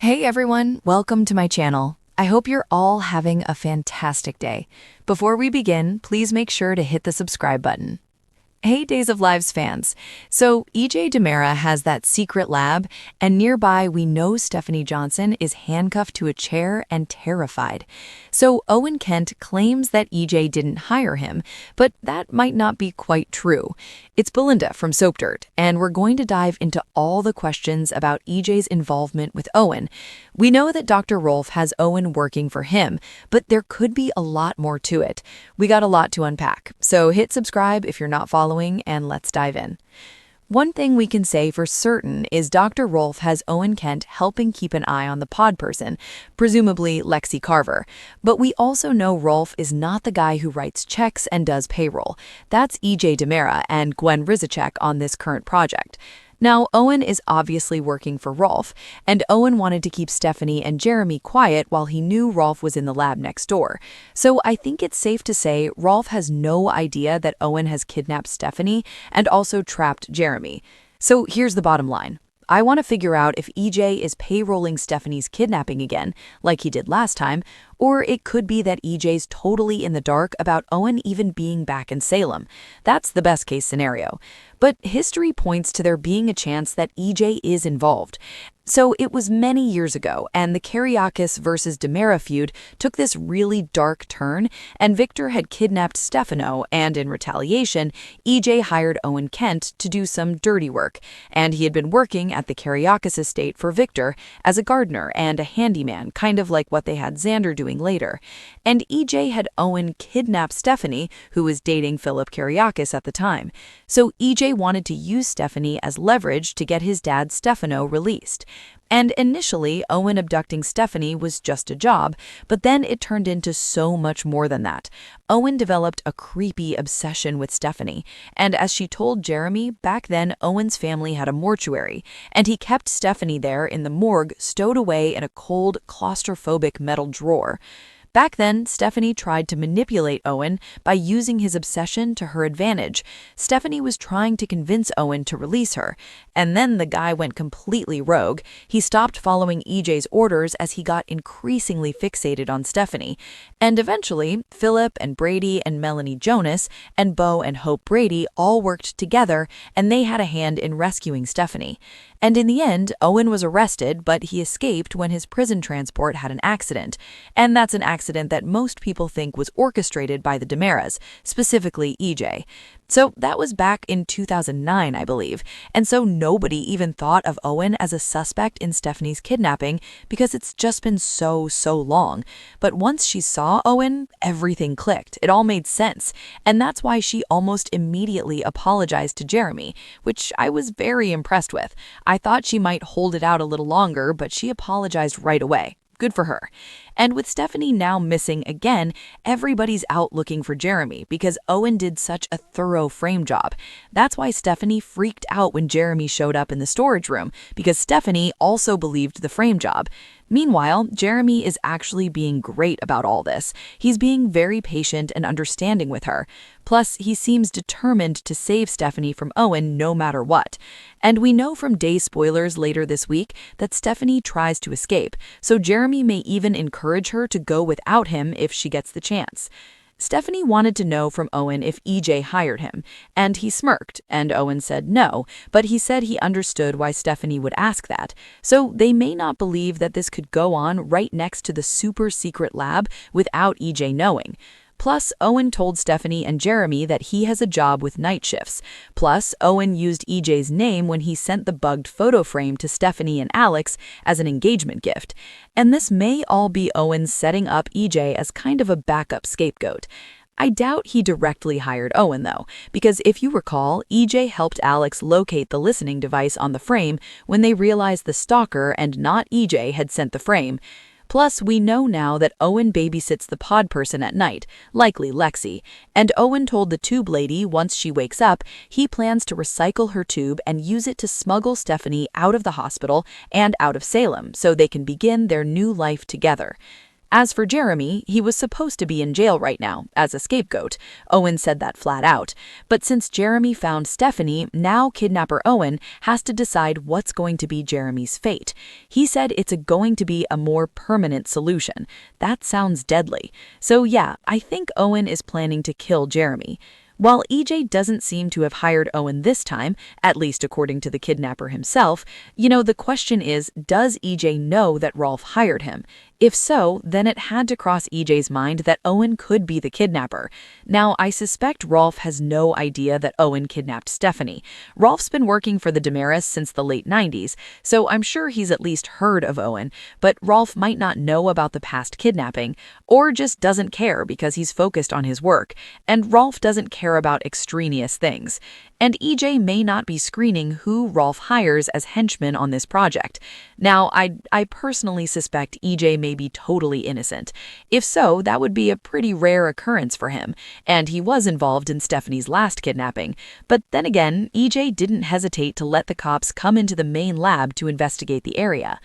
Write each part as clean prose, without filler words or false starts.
Hey everyone, welcome to my channel. I hope you're all having a fantastic day. Before we begin, please make sure to hit the subscribe button. Hey Days of Lives fans. So EJ DiMera has that secret lab, and nearby we know Stephanie Johnson is handcuffed to a chair and terrified. So Owen Kent claims that EJ didn't hire him, but that might not be quite true. It's Belinda from Soap Dirt, and we're going to dive into all the questions about EJ's involvement with Owen. We know that Dr. Rolfe has Owen working for him, but there could be a lot more to it. We got a lot to unpack, so hit subscribe if you're not following, and let's dive in. One thing we can say for certain is Dr. Rolfe has Owen Kent helping keep an eye on the pod person, presumably Lexi Carver. But we also know Rolfe is not the guy who writes checks and does payroll. That's EJ DiMera and Gwen Rizicek on this current project. Now, Owen is obviously working for Rolfe, and Owen wanted to keep Stephanie and Jeremy quiet while he knew Rolfe was in the lab next door. So I think it's safe to say Rolfe has no idea that Owen has kidnapped Stephanie and also trapped Jeremy. So here's the bottom line. I want to figure out if EJ is payrolling Stephanie's kidnapping again, like he did last time, or it could be that EJ's totally in the dark about Owen even being back in Salem. That's the best case scenario. But history points to there being a chance that EJ is involved. So it was many years ago, and the Kiriakis versus DiMera feud took this really dark turn, and Victor had kidnapped Stefano, and in retaliation, EJ hired Owen Kent to do some dirty work, and he had been working at the Kiriakis estate for Victor as a gardener and a handyman, kind of like what they had Xander doing later. And EJ had Owen kidnap Stephanie, who was dating Philip Kiriakis at the time. So EJ wanted to use Stephanie as leverage to get his dad Stefano released. And initially, Owen abducting Stephanie was just a job, but then it turned into so much more than that. Owen developed a creepy obsession with Stephanie, and as she told Jeremy, back then Owen's family had a mortuary, and he kept Stephanie there in the morgue, stowed away in a cold, claustrophobic metal drawer. Back then, Stephanie tried to manipulate Owen by using his obsession to her advantage. Stephanie was trying to convince Owen to release her, and then the guy went completely rogue. He stopped following EJ's orders as he got increasingly fixated on Stephanie. And eventually, Philip and Brady and Melanie Jonas and Bo and Hope Brady all worked together, and they had a hand in rescuing Stephanie. And in the end, Owen was arrested, but he escaped when his prison transport had an accident. And that's an accident that most people think was orchestrated by the DiMeras, specifically EJ. So that was back in 2009, I believe, and so nobody even thought of Owen as a suspect in Stephanie's kidnapping because it's just been so long. But once she saw Owen, everything clicked. It all made sense, and that's why she almost immediately apologized to Jeremy, which I was very impressed with. I thought she might hold it out a little longer, but she apologized right away. Good for her. And with Stephanie now missing again, everybody's out looking for Jeremy because Owen did such a thorough frame job. That's why Stephanie freaked out when Jeremy showed up in the storage room, because Stephanie also believed the frame job. Meanwhile, Jeremy is actually being great about all this. He's being very patient and understanding with her. Plus, he seems determined to save Stephanie from Owen no matter what. And we know from day spoilers later this week that Stephanie tries to escape, so Jeremy may even encourage her to go without him if she gets the chance. Stephanie wanted to know from Owen if EJ hired him, and he smirked, and Owen said no, but he said he understood why Stephanie would ask that. So they may not believe that this could go on right next to the super secret lab without EJ knowing. Plus, Owen told Stephanie and Jeremy that he has a job with night shifts. Plus, Owen used EJ's name when he sent the bugged photo frame to Stephanie and Alex as an engagement gift. And this may all be Owen setting up EJ as kind of a backup scapegoat. I doubt he directly hired Owen, though, because if you recall, EJ helped Alex locate the listening device on the frame when they realized the stalker and not EJ had sent the frame. Plus, we know now that Owen babysits the pod person at night, likely Lexi, and Owen told the tube lady once she wakes up, he plans to recycle her tube and use it to smuggle Stephanie out of the hospital and out of Salem so they can begin their new life together. As for Jeremy, he was supposed to be in jail right now, as a scapegoat. Owen said that flat out. But since Jeremy found Stephanie, now kidnapper Owen has to decide what's going to be Jeremy's fate. He said it's going to be a more permanent solution. That sounds deadly. So yeah, I think Owen is planning to kill Jeremy. While EJ doesn't seem to have hired Owen this time, at least according to the kidnapper himself, the question is, does EJ know that Rolf hired him? If so, then it had to cross EJ's mind that Owen could be the kidnapper. Now, I suspect Rolf has no idea that Owen kidnapped Stephanie. Rolf's been working for the Damaris since the late 90s, so I'm sure he's at least heard of Owen, but Rolf might not know about the past kidnapping, or just doesn't care because he's focused on his work, and Rolf doesn't care about extraneous things. And EJ may not be screening who Rolf hires as henchmen on this project. Now, I personally suspect EJ may be totally innocent. If so, that would be a pretty rare occurrence for him, and he was involved in Stephanie's last kidnapping. But then again, EJ didn't hesitate to let the cops come into the main lab to investigate the area.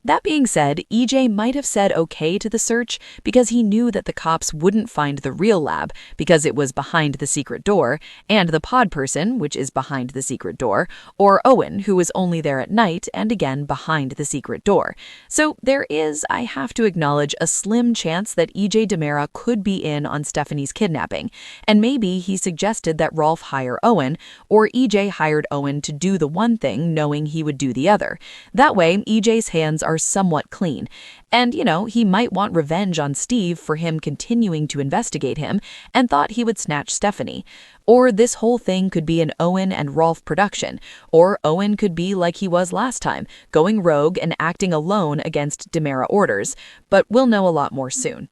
That being said, EJ might have said okay to the search because he knew that the cops wouldn't find the real lab because it was behind the secret door, and the pod person, which is behind the secret door, or Owen, who was only there at night and again behind the secret door. So there is, I have to acknowledge, a slim chance that EJ Demera could be in on Stephanie's kidnapping, and maybe he suggested that Rolf hire Owen, or EJ hired Owen to do the one thing knowing he would do the other. That way, EJ's hands are somewhat clean. And, he might want revenge on Steve for him continuing to investigate him and thought he would snatch Stephanie. Or this whole thing could be an Owen and Rolf production. Or Owen could be like he was last time, going rogue and acting alone against Demera orders. But we'll know a lot more soon.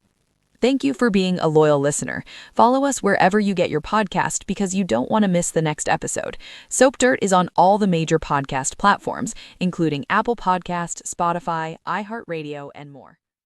Thank you for being a loyal listener. Follow us wherever you get your podcast because you don't want to miss the next episode. Soap Dirt is on all the major podcast platforms, including Apple Podcasts, Spotify, iHeartRadio, and more.